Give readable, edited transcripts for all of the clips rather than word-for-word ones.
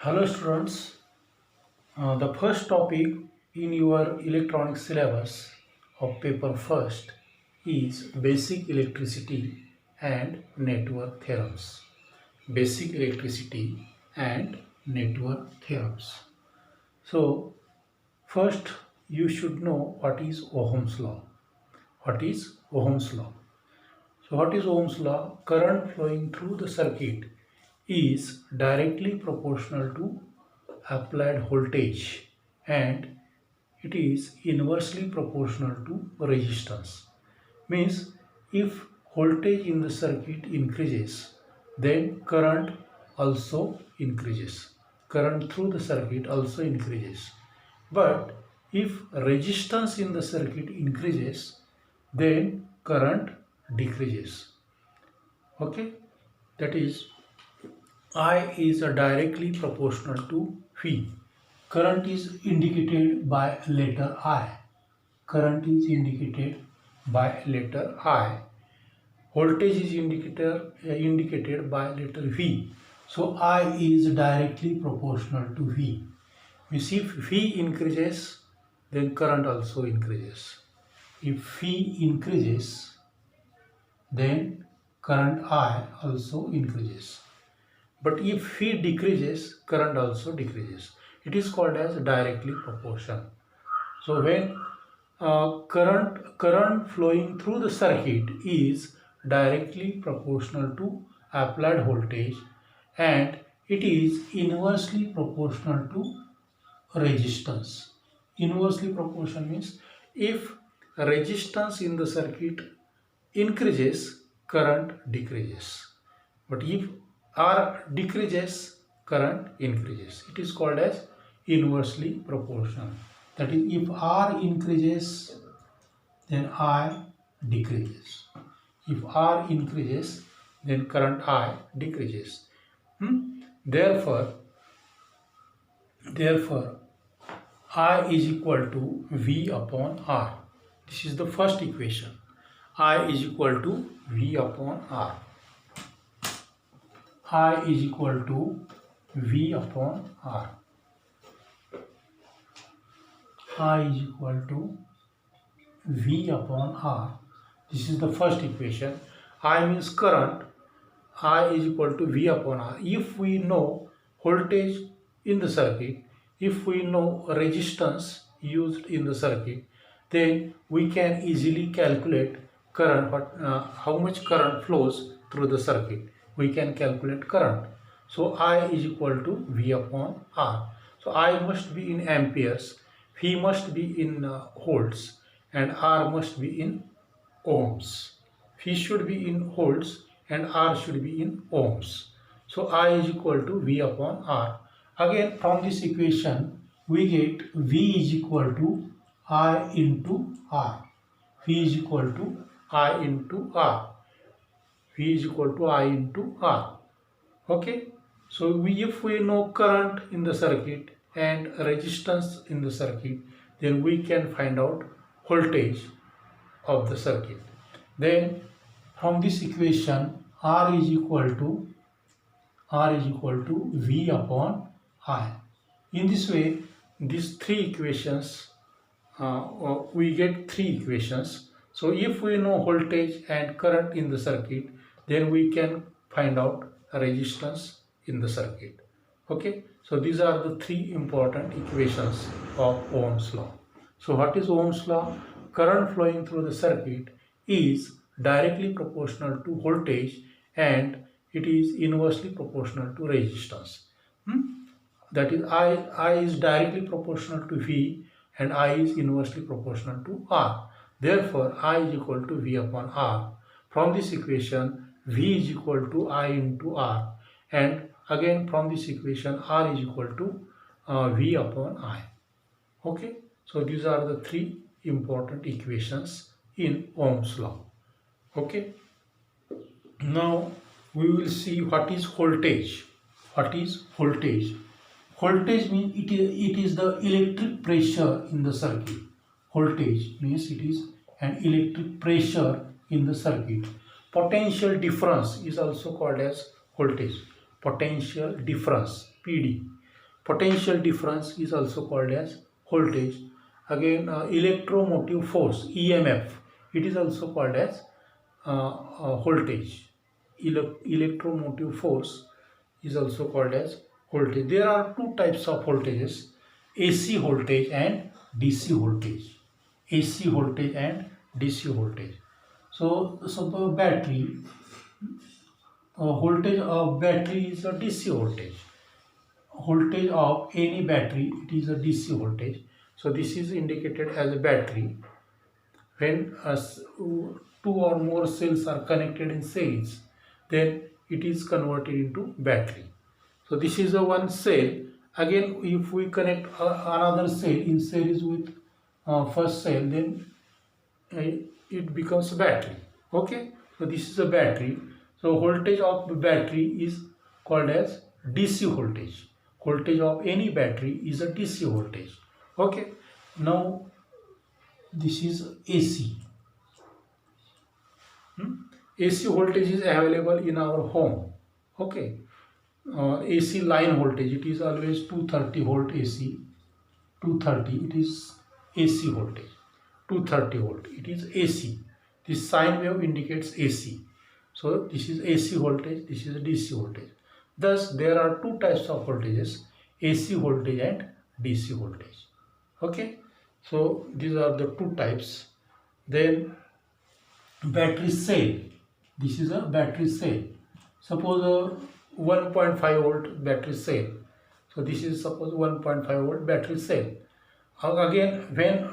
Hello students, the first topic in your electronics syllabus of paper first is basic electricity and network theorems. Basic electricity and network theorems. So first you should know what is Ohm's law. What is Ohm's law? So what is Ohm's law? Current flowing through the circuit is directly proportional to applied voltage and it is inversely proportional to resistance. Means if voltage in the circuit increases, then current also increases. Current through the circuit also increases. But if resistance in the circuit increases, then current decreases. Okay, that is I is directly proportional to V. Current is indicated by letter I. Current is indicated by letter I. Voltage is indicated by letter V. So I is directly proportional to V. Means if V increases, then current also increases. If V increases, then current I also increases. But if V decreases, current also decreases. It is called as directly proportional. So when current flowing through the circuit is directly proportional to applied voltage and it is inversely proportional to resistance. Inversely proportional means if resistance in the circuit increases, current decreases. But if R decreases, current increases. It is called as inversely proportional. That is, if R increases, then I decreases. If R increases, then current I decreases. Therefore, I is equal to V upon R. This is the first equation. I is equal to V upon R. I is equal to V upon R. I is equal to V upon R. This is the first equation. I means current. I is equal to V upon R. If we know voltage in the circuit, if we know resistance used in the circuit, then we can easily calculate current, how much current flows through the circuit. We can calculate current. So I is equal to V upon R. So I must be in amperes, V must be in volts, and R must be in ohms. V should be in volts and R should be in ohms. So I is equal to V upon R. Again, from this equation, we get V is equal to I into R. V is equal to I into R. V is equal to I into R. Okay. So if we know current in the circuit and resistance in the circuit, then we can find out voltage of the circuit. Then from this equation, R is equal to V upon I. In this way, these three equations, we get three equations. So if we know voltage and current in the circuit, then we can find out resistance in the circuit. Okay, so these are the three important equations of Ohm's law. So what is Ohm's law? Current flowing through the circuit is directly proportional to voltage and it is inversely proportional to resistance. That is, I is directly proportional to V and I is inversely proportional to R. Therefore, I is equal to V upon R. From this equation, V is equal to I into R, and again from this equation, R is equal to V upon I. Okay, so these are the three important equations in Ohm's law. Okay, now we will see what is voltage. What is voltage? Voltage means it is the electric pressure in the circuit. Voltage means it is an electric pressure in the circuit. Potential difference is also called as voltage. Potential difference, PD. Potential difference is also called as voltage. Again, electromotive force, EMF, it is also called as voltage. Electromotive force is also called as voltage. There are two types of voltages, AC voltage and DC voltage. AC voltage and DC voltage. So the battery, voltage of battery is a DC voltage. Voltage of any battery, it is a DC voltage. So this is indicated as a battery. When two or more cells are connected in series, then it is converted into battery. So this is a one cell. Again, if we connect another cell in series with first cell, then it becomes battery. Okay, so this is a battery. So voltage of the battery is called as DC voltage. Voltage of any battery is a DC voltage. Okay, now this is AC. AC voltage is available in our home. Okay, AC line voltage, it is always 230 volt AC. 230, it is AC voltage. 230 volt, it is AC. This sine wave indicates AC. So this is AC voltage, this is DC voltage. Thus there are two types of voltages, AC voltage and DC voltage. Okay, so these are the two types. Then battery cell, this is a battery cell. Suppose a 1.5 volt battery cell. So this is suppose 1.5 volt battery cell. Again, when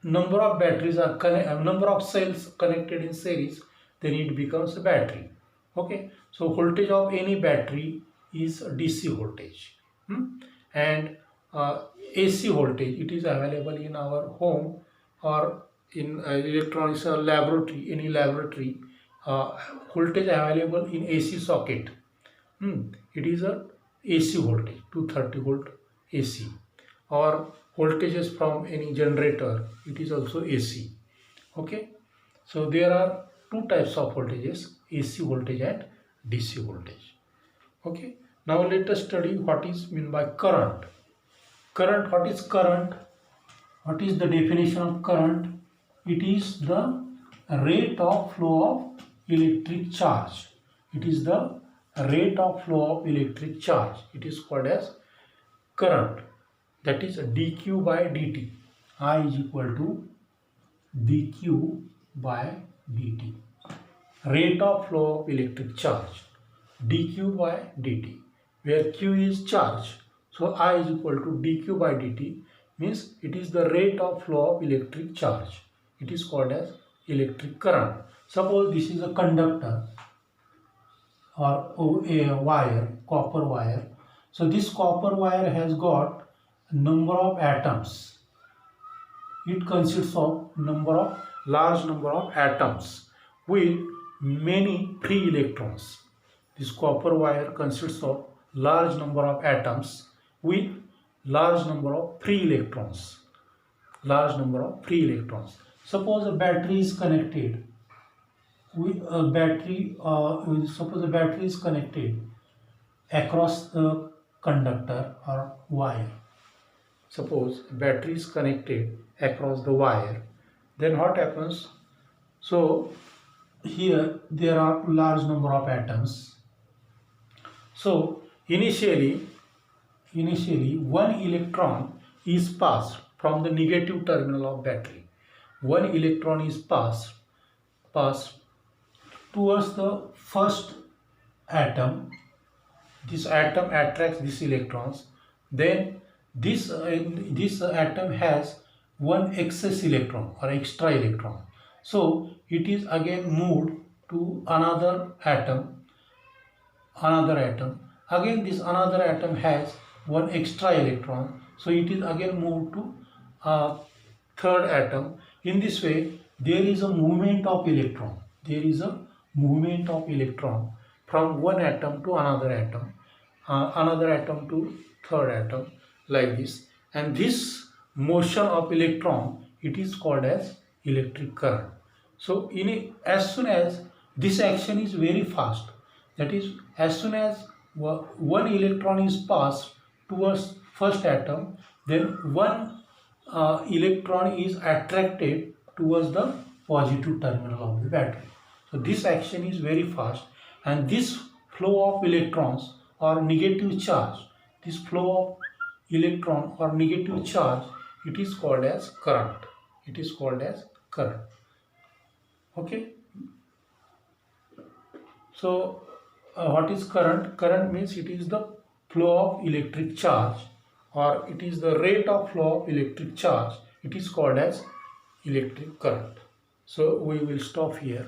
number of batteries are number of cells connected in series, then it becomes a battery. Okay, so voltage of any battery is DC voltage. And AC voltage, it is available in our home or in electronics laboratory, any laboratory. Voltage available in AC socket, it is a AC voltage, 230 volt AC. Or voltages from any generator, it is also AC. Okay, so there are two types of voltages, AC voltage and DC voltage. Okay, now let us study what is meant by current. Current, what is current? What is the definition of current? It is the rate of flow of electric charge. It is the rate of flow of electric charge. It is called as current. That is dq by dt. I is equal to dq by dt. Rate of flow of electric charge, dq by dt, where q is charge. So I is equal to dq by dt, means it is the rate of flow of electric charge. It is called as electric current. Suppose this is a conductor or a wire, copper wire. So this copper wire has got number of atoms. It consists of large number of atoms with many free electrons. This copper wire consists of large number of atoms with large number of free electrons. Large number of free electrons. Suppose a battery is connected with a battery. Suppose a battery is connected across the conductor or wire. Suppose battery is connected across the wire, then what happens? So here there are large number of atoms. So initially one electron is passed from the negative terminal of battery. One electron is passed towards the first atom. This atom attracts these electrons. Then this atom has one excess electron or extra electron. So it is again moved to another atom. Again this another atom has one extra electron. So it is again moved to a third atom. In this way, there is a movement of electron. There is a movement of electron from one atom to another atom to third atom, like this. And this motion of electron, it is called as electric current. So as soon as this action is very fast, that is, as soon as one electron is passed towards first atom, then one electron is attracted towards the positive terminal of the battery. So this action is very fast, and this flow of electrons or negative charge, this flow of electron or negative charge, it is called as current. It is called as current. Okay. So what is current? Current means it is the flow of electric charge, or it is the rate of flow of electric charge. It is called as electric current. So we will stop here.